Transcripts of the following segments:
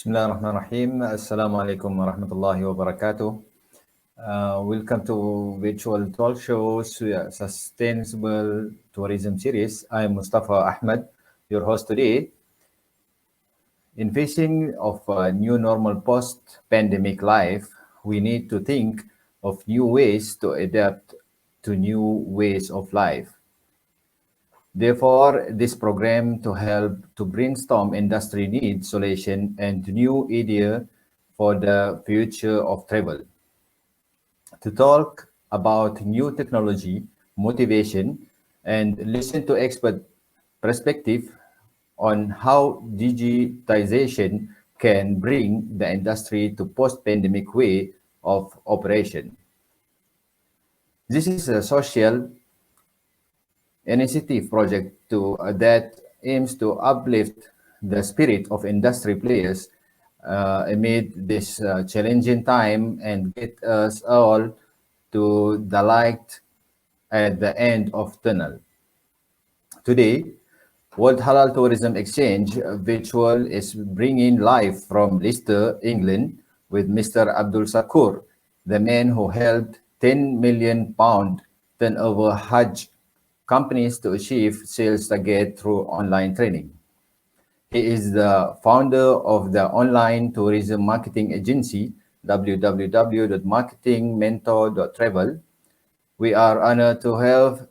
Bismillahirrahmanirrahim. Assalamualaikum warahmatullahi wabarakatuh. Welcome to virtual talk shows, Sustainable Tourism Series. I'm Mustafa Ahmed, your host today. In facing of a new normal post-pandemic life, we need to think of new ways to adapt to new ways of life. Therefore, this program to help to brainstorm industry needs, solution, and new idea for the future of travel. To talk about new technology, motivation, and listen to expert perspective on how digitization can bring the industry to post-pandemic way of operation. This is a social initiative project that aims to uplift the spirit of industry players amid this challenging time and get us all to the light at the end of tunnel. Today, World Halal Tourism Exchange virtual is bringing live from Leicester, England, with Mr. Abdul Sakur, the man who helped £10 million turnover Hajj companies to achieve sales target through online training. He is the founder of the online tourism marketing agency www.marketingmentor.travel. We are honored to have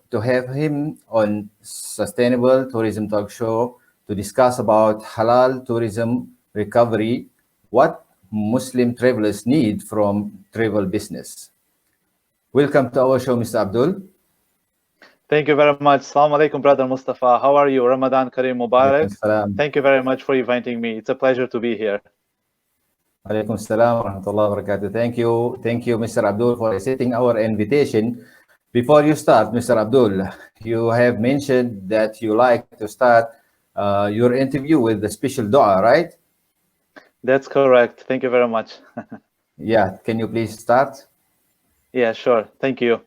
him on Sustainable Tourism Talk Show to discuss about halal tourism recovery, what Muslim travelers need from travel business. Welcome to our show, Mr. Abdul. Thank you very much. Assalamu alaikum, brother Mustafa. How are you? Ramadan Kareem Mubarak. Thank you very much for inviting me. It's a pleasure to be here. Alaikum salam wa rahmatullahi wa barakatuh. Thank you, Mr. Abdul, for accepting our invitation. Before you start, Mr. Abdul, you have mentioned that you like to start your interview with the special dua, right? That's correct. Thank you very much. Yeah, can you please start? Yeah, sure. Thank you.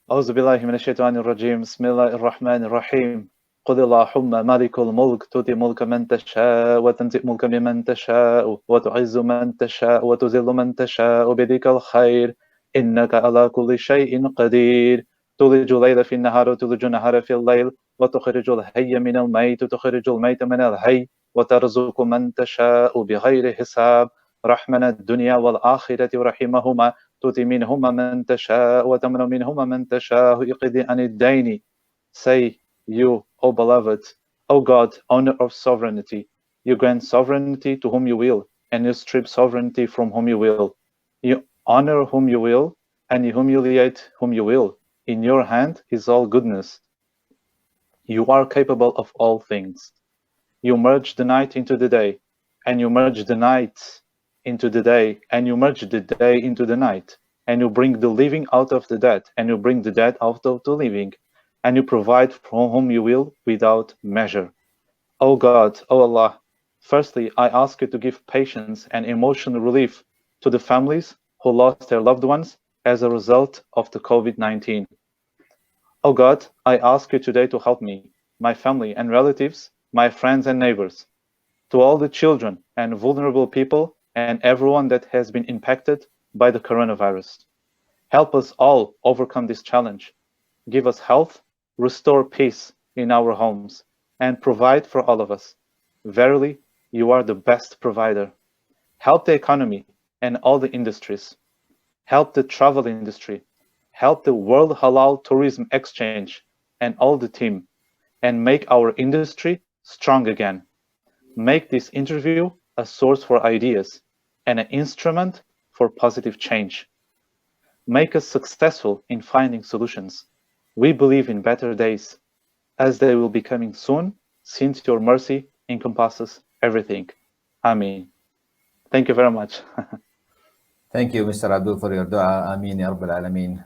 أعوذ بالله من الشيطان الرجيم بسم الله الرحمن الرحيم قل اللهم مالك الملك تؤتي ملك من تشاء وتنزع ملك ممن تشاء وتعز من تشاء وتذل من تشاء بيدك الخير إنك على كل شيء قدير تولج الليل في النهار وتولج النهار في الليل وتخرج الحي من الميت وتخرج الميت من الحي وترزق من تشاء بغير حساب رحمن الدنيا والآخرة ورحمهما تؤتي منهما من تشاء وتمنع منهما من تشاء اقضي عن الدين. Say you, O beloved, O God, owner of sovereignty, you grant sovereignty to whom you will, and you strip sovereignty from whom you will. You honor whom you will, and you humiliate whom you will. In your hand is all goodness. You are capable of all things. You merge the night into the day, and you merge the night into the day, and you merge the day into the night, and you bring the living out of the dead, and you bring the dead out of the living, and you provide from whom you will without measure. O God, O Allah, firstly, I ask you to give patience and emotional relief to the families who lost their loved ones as a result of the COVID-19. O God, I ask you today to help me, my family and relatives, my friends and neighbors, to all the children and vulnerable people and everyone that has been impacted by the coronavirus. Help us all overcome this challenge. Give us health, restore peace in our homes, and provide for all of us. Verily, you are the best provider. Help the economy and all the industries. Help the travel industry. Help the World Halal Tourism Exchange and all the team, and make our industry strong again. Make this interview a source for ideas and an instrument for positive change. Make us successful in finding solutions. We believe in better days, as they will be coming soon, since your mercy encompasses everything. Ameen. Thank you very much. Thank you, Mr. Abdul, for your dua. Ameen, Ya Rabbil Alameen.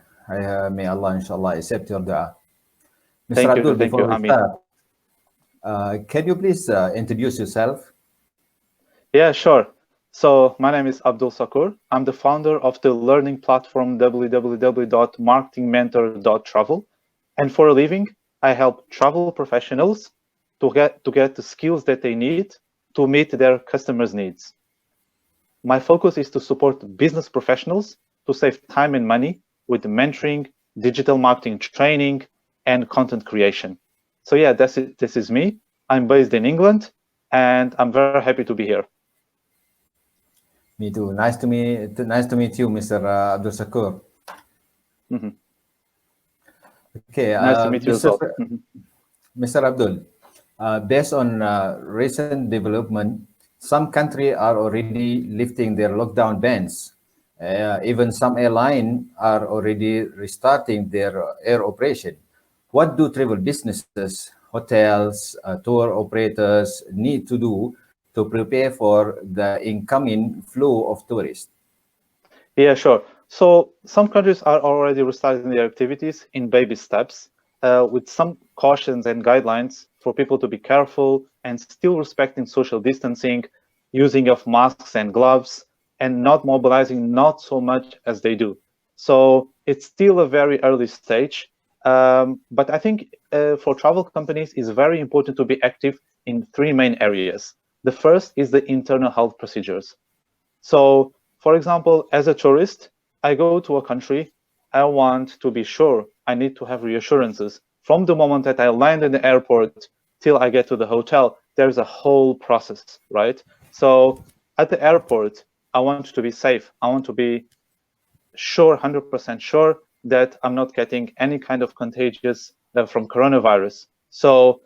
May Allah, inshallah, accept your dua. Mr. Abdul, Thank before you, we Amin. start, can you please introduce yourself? Yeah, sure. So my name is Abdul Sakur. I'm the founder of the learning platform www.marketingmentor.travel. And for a living, I help travel professionals to get the skills that they need to meet their customers' needs. My focus is to support business professionals to save time and money with mentoring, digital marketing training, and content creation. So yeah, this is me. I'm based in England, and I'm very happy to be here. Me too. Nice to meet you, Mr. Abdul Sakur. Mhm. Okay, Nice to meet you as well. Mr. Abdul, based on recent development, some countries are already lifting their lockdown bans. Even some airlines are already restarting their air operation. What do travel businesses, hotels, tour operators need to do to prepare for the incoming flow of tourists? Yeah, sure. So some countries are already restarting their activities in baby steps, with some cautions and guidelines for people to be careful and still respecting social distancing, using of masks and gloves, and not mobilizing not so much as they do. So it's still a very early stage, but I think for travel companies, it's very important to be active in three main areas. The first is the internal health procedures. So, for example, as a tourist, I go to a country, I want to be sure, I need to have reassurances. From the moment that I land in the airport till I get to the hotel, there's a whole process, right? So at the airport, I want to be safe. I want to be sure, 100% sure that I'm not getting any kind of contagious from coronavirus. So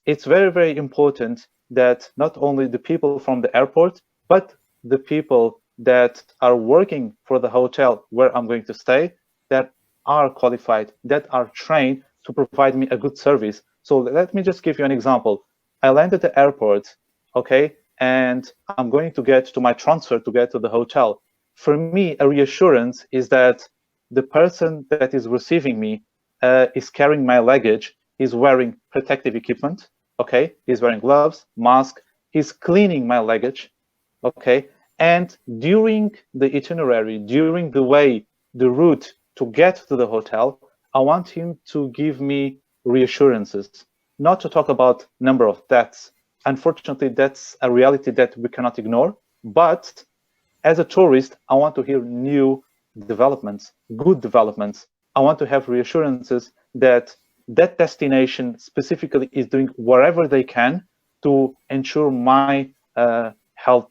it's very, very important that not only the people from the airport, but the people that are working for the hotel where I'm going to stay, that are qualified, that are trained to provide me a good service. So let me just give you an example. I land at the airport, okay, and I'm going to get to my transfer to get to the hotel. For me, a reassurance is that the person that is receiving me is carrying my luggage, is wearing protective equipment, okay, he's wearing gloves, mask, he's cleaning my luggage, okay, and during the itinerary, during the way, the route to get to the hotel, I want him to give me reassurances, not to talk about number of deaths. Unfortunately, that's a reality that we cannot ignore, but as a tourist, I want to hear new developments, good developments. I want to have reassurances that that destination specifically is doing whatever they can to ensure my health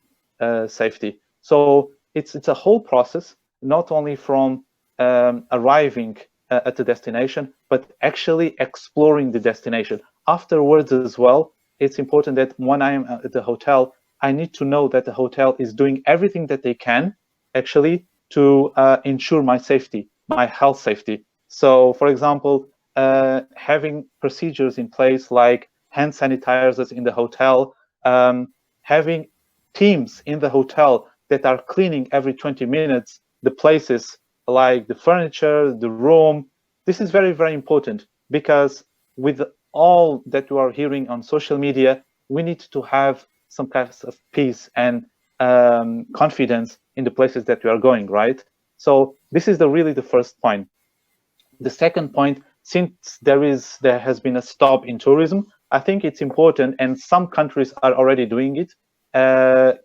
safety. So it's a whole process, not only from arriving at the destination, but actually exploring the destination. Afterwards as well, it's important that when I am at the hotel, I need to know that the hotel is doing everything that they can actually to ensure my safety, my health safety. So, for example, having procedures in place like hand sanitizers in the hotel, having teams in the hotel that are cleaning every 20 minutes the places like the furniture, the room. This is very, very important because with all that you are hearing on social media, we need to have some kind of peace and confidence in the places that we are going, right? So this is really the first point. The second point, since there has been a stop in tourism, I think it's important, and some countries are already doing it,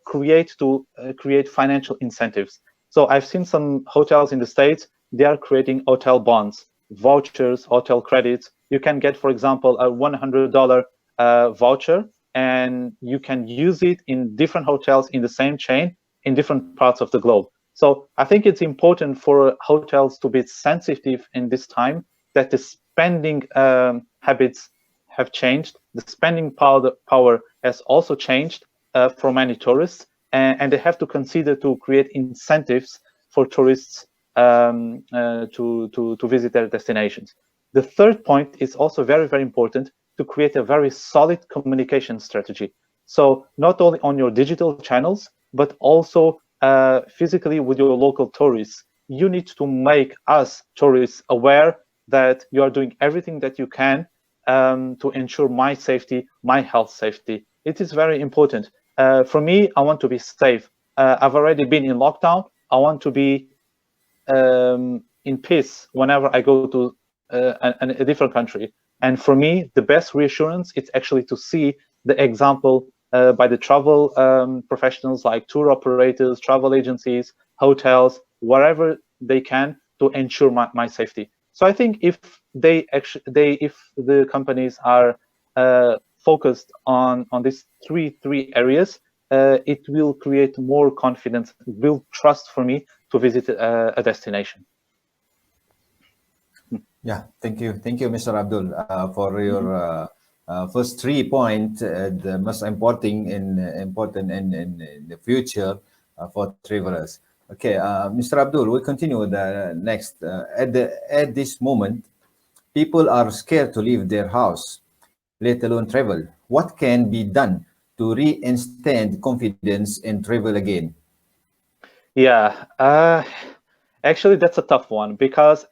create financial incentives. So I've seen some hotels in the States, they are creating hotel bonds, vouchers, hotel credits. You can get, for example, a $100 voucher, and you can use it in different hotels in the same chain in different parts of the globe. So I think it's important for hotels to be sensitive in this time that the spending habits have changed. The spending power has also changed for many tourists, and they have to consider to create incentives for tourists to visit their destinations. The third point is also very, very important, to create a very solid communication strategy. So not only on your digital channels, but also physically with your local tourists. You need to make us tourists aware that you are doing everything that you can to ensure my safety, my health safety. It is very important. For me, I want to be safe. I've already been in lockdown. I want to be in peace whenever I go to a different country. And for me, the best reassurance is actually to see the example by the travel professionals like tour operators, travel agencies, hotels, wherever they can to ensure my safety. So I think if if the companies are focused on these three areas, it will create more confidence, build trust for me to visit a destination. Yeah, thank you, Mr. Abdul, for your Mhm. first 3 points. The most important in the future for travelers. Okay, Mr. Abdul, we continue with the next. At this moment, people are scared to leave their house, let alone travel. What can be done to reinstate confidence and travel again? Yeah, actually, that's a tough one because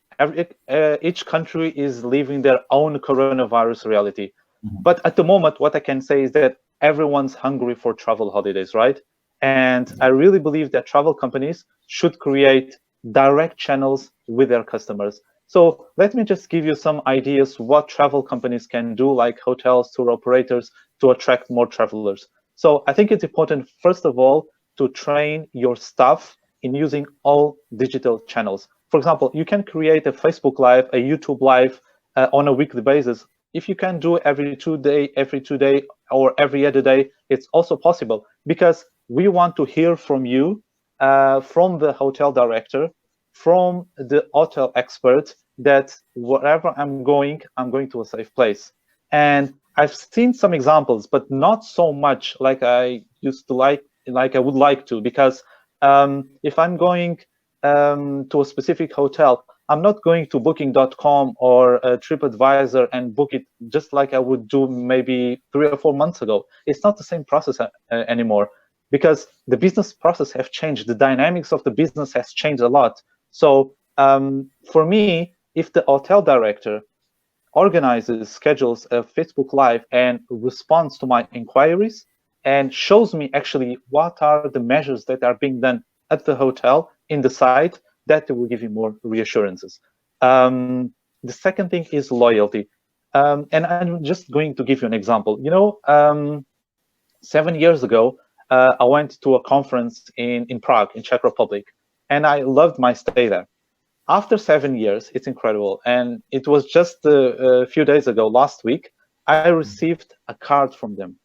each country is living their own coronavirus reality. But at the moment, what I can say is that everyone's hungry for travel holidays, right? And I really believe that travel companies should create direct channels with their customers. So let me just give you some ideas what travel companies can do, like hotels, tour operators, to attract more travelers. So I think it's important, first of all, to train your staff in using all digital channels. For example, you can create a Facebook Live, a YouTube Live on a weekly basis. If you can do every 2 day, or every other day, it's also possible because we want to hear from you, from the hotel director, from the hotel expert, that wherever I'm going to a safe place. And I've seen some examples, but not so much like I used to like I would like to, because if I'm going to a specific hotel, I'm not going to booking.com or TripAdvisor and book it just like I would do maybe 3 or 4 months ago. It's not the same process anymore, because the business process have changed. The dynamics of the business has changed a lot. So for me, if the hotel director organizes, schedules a Facebook Live and responds to my inquiries and shows me actually what are the measures that are being done at the hotel in the site, that will give you more reassurances. The second thing is loyalty. And I'm just going to give you an example. 7 years ago, I went to a conference in Prague, in Czech Republic, and I loved my stay there. After 7 years, it's incredible. And it was just a few days ago, last week, I received a card from them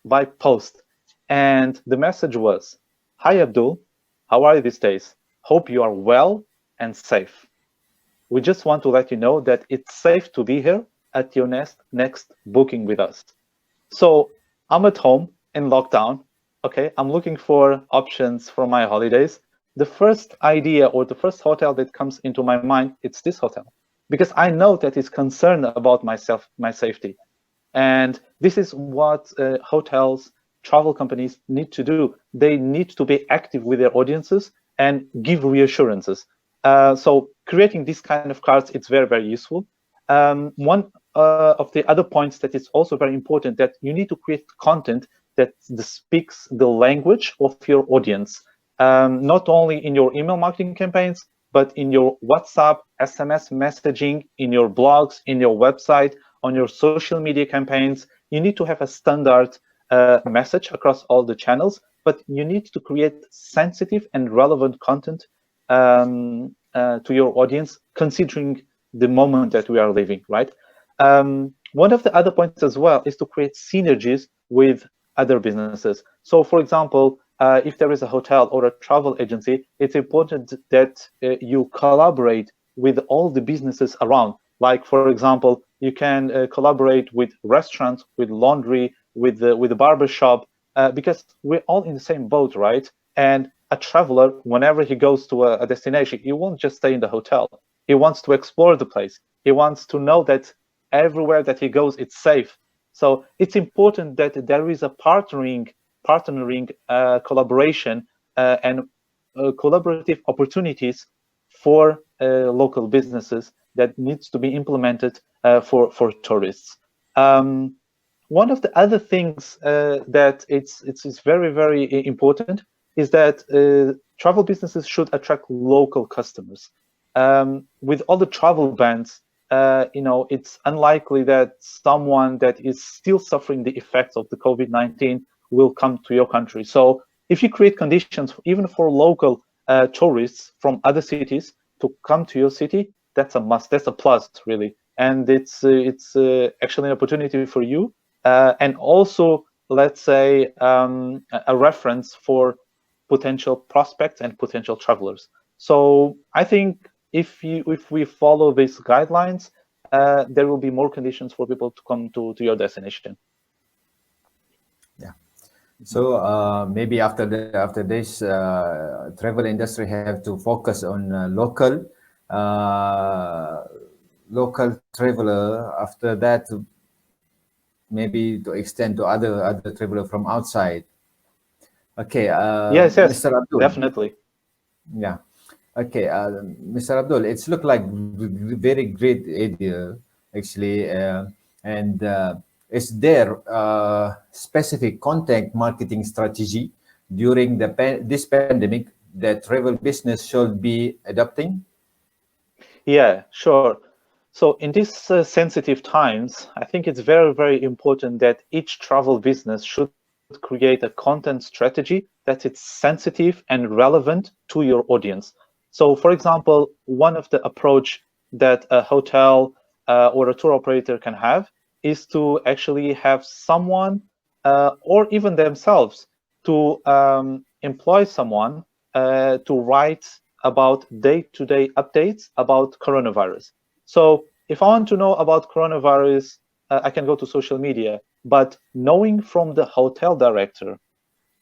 by post. And the message was, "Hi, Abdul. How are you these days? Hope you are well and safe. We just want to let you know that it's safe to be here at your next booking with us." So I'm at home in lockdown. Okay, I'm looking for options for my holidays. The first idea or the first hotel that comes into my mind, it's this hotel, because I know that it's concerned about myself, my safety. And this is what hotels, travel companies need to do. They need to be active with their audiences and give reassurances. So creating this kind of cards, it's very, very useful. One of the other points that is also very important, that you need to create content that speaks the language of your audience, not only in your email marketing campaigns, but in your WhatsApp, SMS messaging, in your blogs, in your website, on your social media campaigns. You need to have a standard message across all the channels, but you need to create sensitive and relevant content to your audience, considering the moment that we are living, right? One of the other points as well is to create synergies with other businesses. So, for example, if there is a hotel or a travel agency, it's important that you collaborate with all the businesses around. Like, for example, you can collaborate with restaurants, with laundry, with the barber shop, because we're all in the same boat, right? And a traveler, whenever he goes to a destination, he won't just stay in the hotel. He wants to explore the place. He wants to know that everywhere that he goes, it's safe. So it's important that there is a partnering collaboration and collaborative opportunities for local businesses that needs to be implemented for tourists. One of the other things that it's very, very important is that travel businesses should attract local customers. With all the travel bans, it's unlikely that someone that is still suffering the effects of the COVID-19 will come to your country. So if you create conditions even for local tourists from other cities to come to your city, that's a must. That's a plus, really, and it's actually an opportunity for you, and also, let's say, a reference for potential prospects and potential travelers. So I think if we follow these guidelines, there will be more conditions for people to come to your destination. Yeah. So maybe after this, travel industry have to focus on local traveler. After that, maybe to extend to other traveler from outside. Okay, Yes, Mr. Abdul. definitely. Yeah. Okay, Mr. Abdul, it's look like very great idea actually, and is there specific content marketing strategy during this pandemic that travel business should be adopting? Yeah, sure. So in these sensitive times, I think it's very, very important that each travel business should create a content strategy that is sensitive and relevant to your audience. So, for example, one of the approach that a hotel or a tour operator can have is to actually have someone or even themselves to employ someone to write about day-to-day updates about coronavirus. So if I want to know about coronavirus, I can go to social media. But knowing from the hotel director,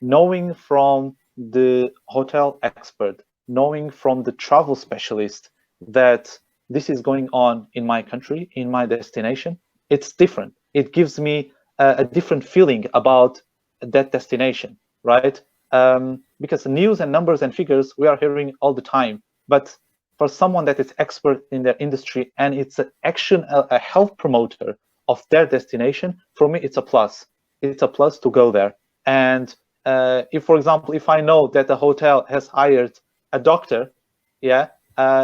knowing from the hotel expert, knowing from the travel specialist that this is going on in my country, in my destination, it's different. It gives me a different feeling about that destination, right? Because the news and numbers and figures we are hearing all the time, but for someone that is expert in their industry and it's an action, a health promoter of their destination, for me, it's a plus. It's a plus to go there. And if, for example, if I know that the hotel has hired a doctor, yeah,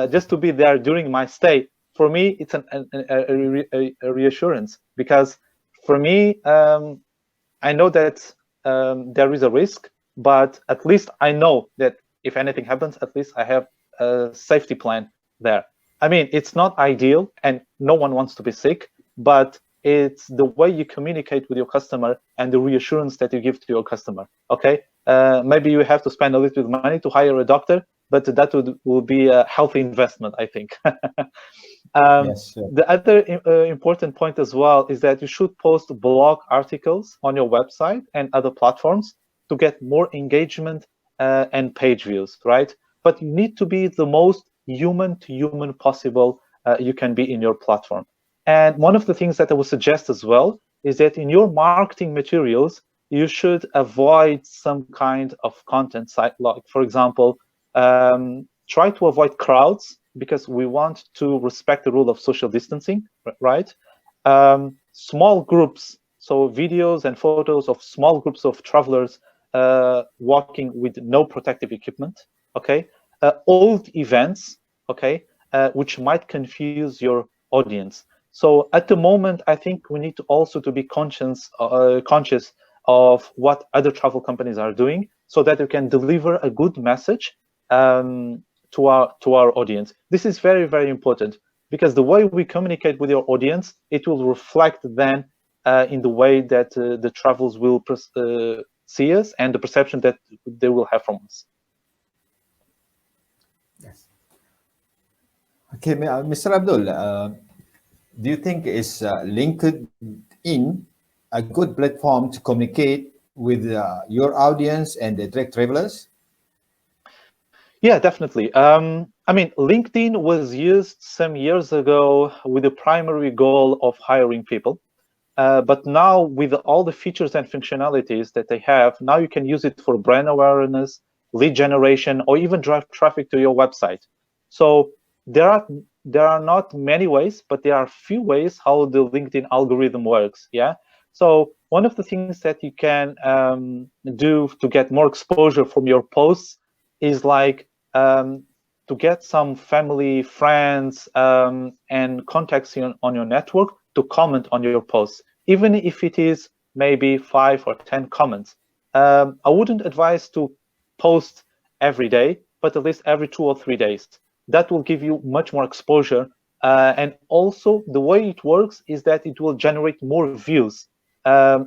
just to be there during my stay, for me, it's a reassurance, because for me, I know that there is a risk, but at least I know that if anything happens, at least I have a safety plan there. I mean, it's not ideal and no one wants to be sick, but it's the way you communicate with your customer and the reassurance that you give to your customer. Okay, maybe you have to spend a little bit of money to hire a doctor, but that will be a healthy investment, I think. Yes, sure. The other important point as well is that you should post blog articles on your website and other platforms to get more engagement and page views, right? But you need to be the most human to human possible you can be in your platform. And one of the things that I would suggest as well is that in your marketing materials, you should avoid some kind of content site, like, for example, try to avoid crowds, because we want to respect the rule of social distancing, right? Small groups, so videos and photos of small groups of travelers walking with no protective equipment, okay? Old events, okay, which might confuse your audience. So at the moment, I think we need to also to be conscious of what other travel companies are doing, so that we can deliver a good message to our audience. This is very, very important, because the way we communicate with your audience, it will reflect then in the way that the travels will see us and the perception that they will have from us. Yes. Okay, Mr. Abdul, do you think is LinkedIn a good platform to communicate with your audience and attract travelers? Yeah, definitely. I mean, LinkedIn was used some years ago with the primary goal of hiring people. But now, with all the features and functionalities that they have, now you can use it for brand awareness, lead generation, or even drive traffic to your website. So there are there are not many ways, but there are few ways how the LinkedIn algorithm works. Yeah. So one of the things that you can do to get more exposure from your posts is like to get some family, friends, and contacts on your network to comment on your posts, even if it is maybe 5 or 10 comments. I wouldn't advise to post every day, but at least every 2 or 3 days. That will give you much more exposure. And also, the way it works is that it will generate more views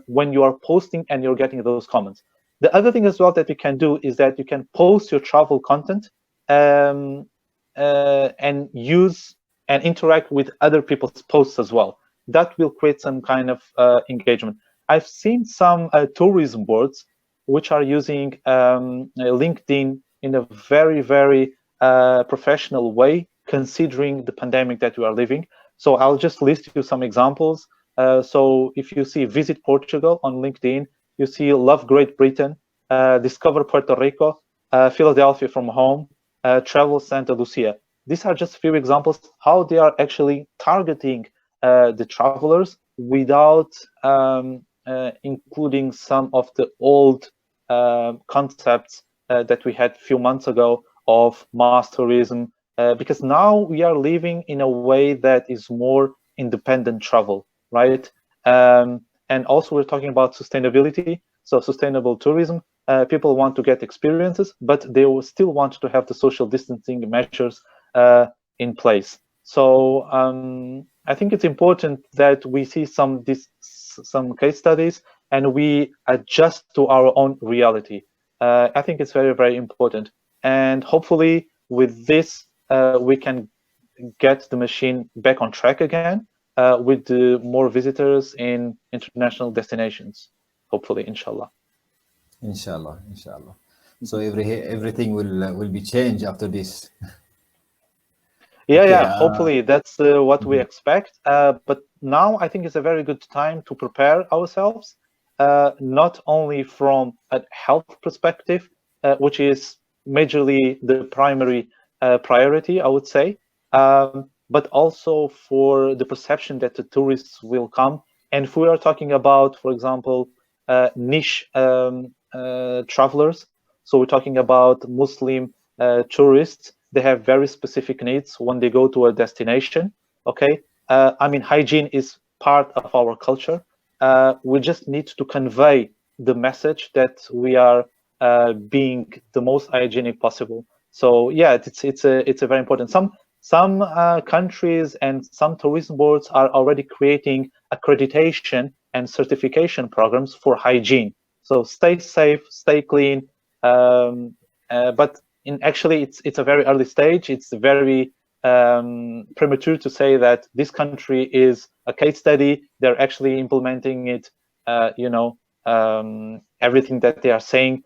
when you are posting and you're getting those comments. The other thing as well that you can do is that you can post your travel content and use and interact with other people's posts as well. That will create some kind of engagement. I've seen some tourism boards which are using LinkedIn in a very, very professional way, considering the pandemic that we are living. So I'll just list you some examples. So if you see Visit Portugal on LinkedIn, you see Love Great Britain, Discover Puerto Rico, Philadelphia from Home, Travel Santa Lucia. These are just a few examples how they are actually targeting the travelers without including some of the old concepts that we had a few months ago of mass tourism, because now we are living in a way that is more independent travel, right? And also we're talking about sustainability, so sustainable tourism. People want to get experiences, but they will still want to have the social distancing measures in place. So I think it's important that we see some case studies and we adjust to our own reality. I think it's very, very important. And hopefully with this, we can get the machine back on track again with more visitors in international destinations, hopefully, inshallah. Inshallah, inshallah. So everything will be changed after this. Yeah, Okay. yeah. Hopefully, that's what we expect. But now I think it's a very good time to prepare ourselves, not only from a health perspective, which is majorly the primary priority, I would say, but also for the perception that the tourists will come. And if we are talking about, for example, niche travelers, so we're talking about Muslim tourists, they have very specific needs when they go to a destination. Okay, I mean, hygiene is part of our culture. We just need to convey the message that we are being the most hygienic possible. So yeah, it's a very important. Some countries and some tourism boards are already creating accreditation and certification programs for hygiene. So stay safe, stay clean. But actually, it's a very early stage. It's very premature to say that this country is a case study. They're actually implementing it. Everything that they are saying.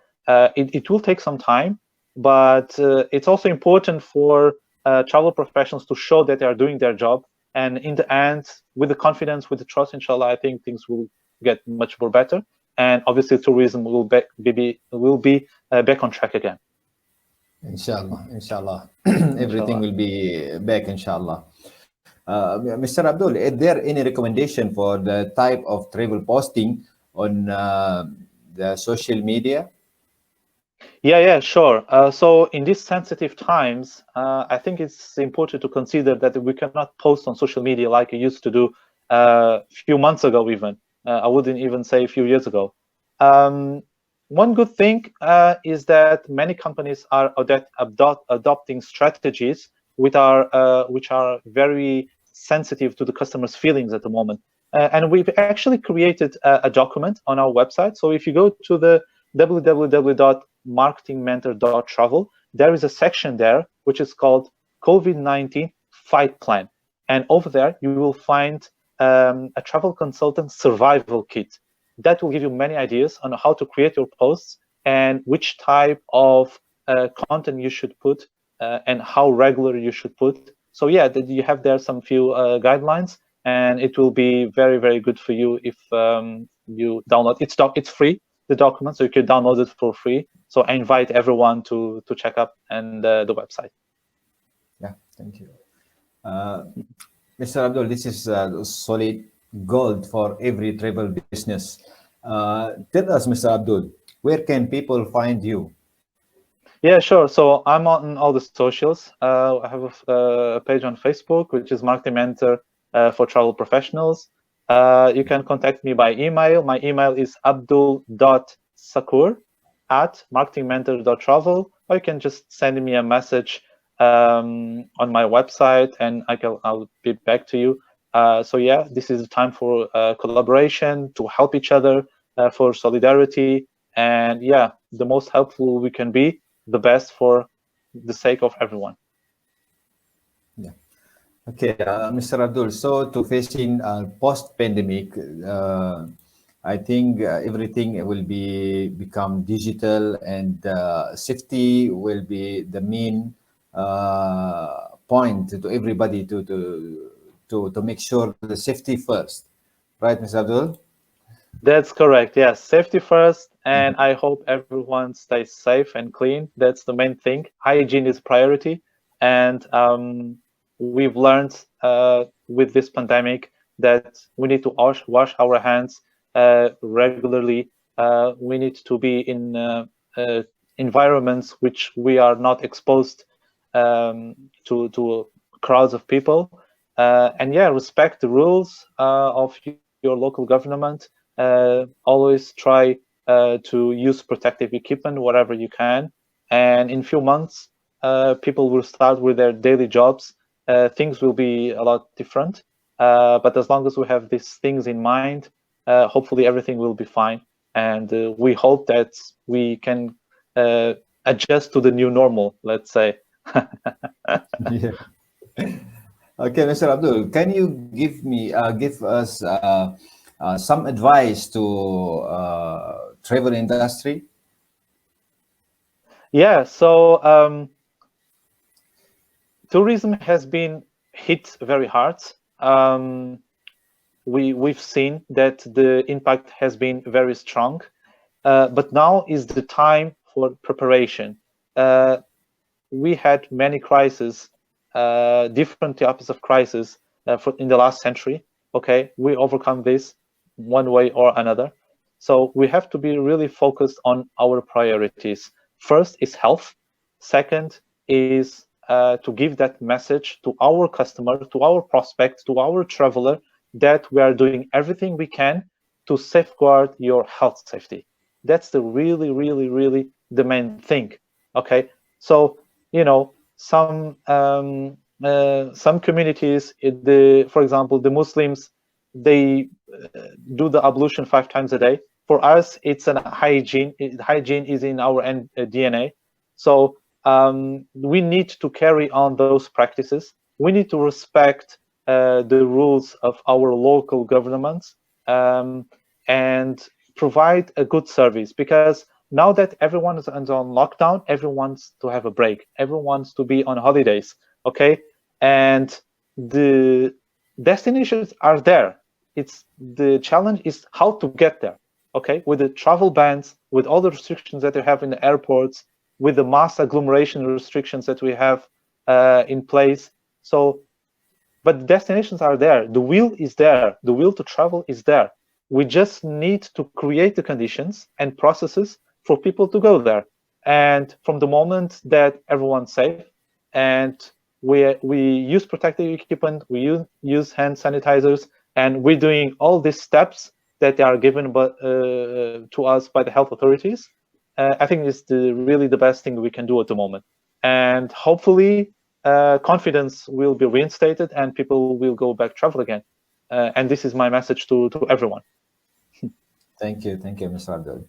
It will take some time, but it's also important for travel professionals to show that they are doing their job. And in the end, with the confidence, with the trust, inshallah, I think things will get much more better. And obviously, tourism will be back on track again. Inshallah, inshallah, everything will be back, inshallah. Mr. Abdul, is there any recommendation for the type of travel posting on the social media? Yeah, sure. So in these sensitive times, I think it's important to consider that we cannot post on social media like we used to do a few months ago, even. I wouldn't even say a few years ago. One good thing is that many companies are adopting strategies which are very sensitive to the customer's feelings at the moment. And we've actually created a document on our website. So if you go to the www.marketingmentor.travel, there is a section there which is called COVID-19 Fight Plan. And over there, you will find a travel consultant survival kit. That will give you many ideas on how to create your posts and which type of content you should put and how regular you should put. So yeah, you have there some few guidelines, and it will be very, very good for you if you download. It's free, the document, so you can download it for free. So I invite everyone to check up and the website. Yeah, thank you. Uh, Mr. Abdul, this is solid gold for every travel business. Tell us, Mr. Abdul, where can people find you? Yeah, sure. So I'm on all the socials. I have a page on Facebook, which is Marketing Mentor for Travel Professionals. You can contact me by email. My email is abdul.sakur@marketingmentor.travel, or you can just send me a message on my website, and I'll be back to you. So yeah, this is a time for collaboration, to help each other, for solidarity, and yeah, the most helpful we can be, the best for the sake of everyone. Yeah. Okay, Mr. Abdul. So to facing post-pandemic, I think everything will be become digital, and safety will be the main point to everybody to make sure the safety first, right, Mr. Abdul? That's correct. Yes, safety first, and I hope everyone stays safe and clean. That's the main thing. Hygiene is priority, and we've learned with this pandemic that we need to wash our hands regularly. We need to be in environments which we are not exposed to crowds of people. And yeah, respect the rules of your local government. Always try to use protective equipment whatever you can. And in few months, people will start with their daily jobs. Things will be a lot different. But as long as we have these things in mind, hopefully everything will be fine. And we hope that we can uh, adjust to the new normal, let's say. Yeah. Okay, Mr. Abdul, can you give us some advice to travel industry? Yeah, so tourism has been hit very hard. Um, we've seen that the impact has been very strong, but now is the time for preparation. Uh, we had many crises, different types of crises in the last century. Okay, we overcome this one way or another. So we have to be really focused on our priorities. First is health. Second is to give that message to our customer, to our prospect, to our traveler, that we are doing everything we can to safeguard your health safety. That's the really, really, really the main thing. Okay, so some communities, for example, the Muslims, they do the ablution 5 times a day. For us, it's an hygiene. Hygiene is in our DNA. So we need to carry on those practices. We need to respect the rules of our local governments, um, and provide a good service, because now that everyone is on lockdown, everyone wants to have a break. Everyone wants to be on holidays. Okay, and the destinations are there. It's the challenge is how to get there. Okay, with the travel bans, with all the restrictions that they have in the airports, with the mass agglomeration restrictions that we have in place. So, but the destinations are there. The will is there. The will to travel is there. We just need to create the conditions and processes for people to go there. And from the moment that everyone's safe, and we use protective equipment, we use hand sanitizers, and we're doing all these steps that are given to us by the health authorities, I think is really the best thing we can do at the moment. And hopefully, confidence will be reinstated and people will go back travel again. And this is my message to everyone. Thank you, Mr. Abdul.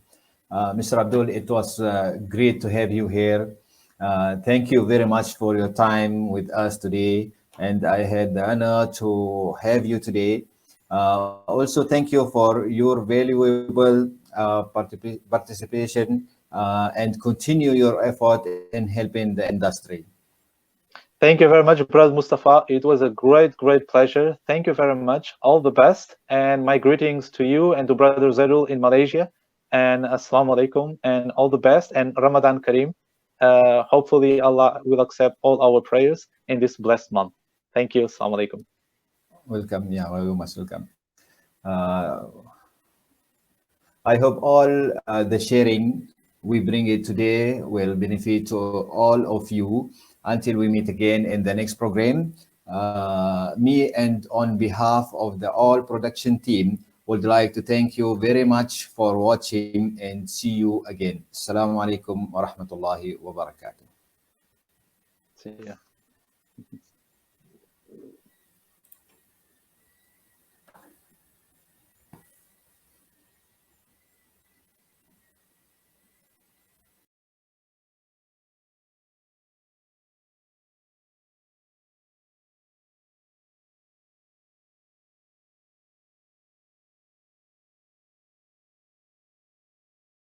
Mr. Abdul, it was great to have you here. Thank you very much for your time with us today. And I had the honor to have you today. Also, thank you for your valuable participation and continue your effort in helping the industry. Thank you very much, Brother Mustafa. It was a great pleasure. Thank you very much. All the best. And my greetings to you and to Brother Zedul in Malaysia. And Assalamu alaikum and all the best. And Ramadan Kareem. Hopefully, Allah will accept all our prayers in this blessed month. Thank you. Assalamu alaikum. Welcome. Yeah, very much welcome. Uh, I hope all the sharing we bring it today will benefit to all of you. Until we meet again in the next program, me and on behalf of the all production team would like to thank you very much for watching and see you again. Assalamu alaikum wa rahmatullahi wa barakatuh. See ya.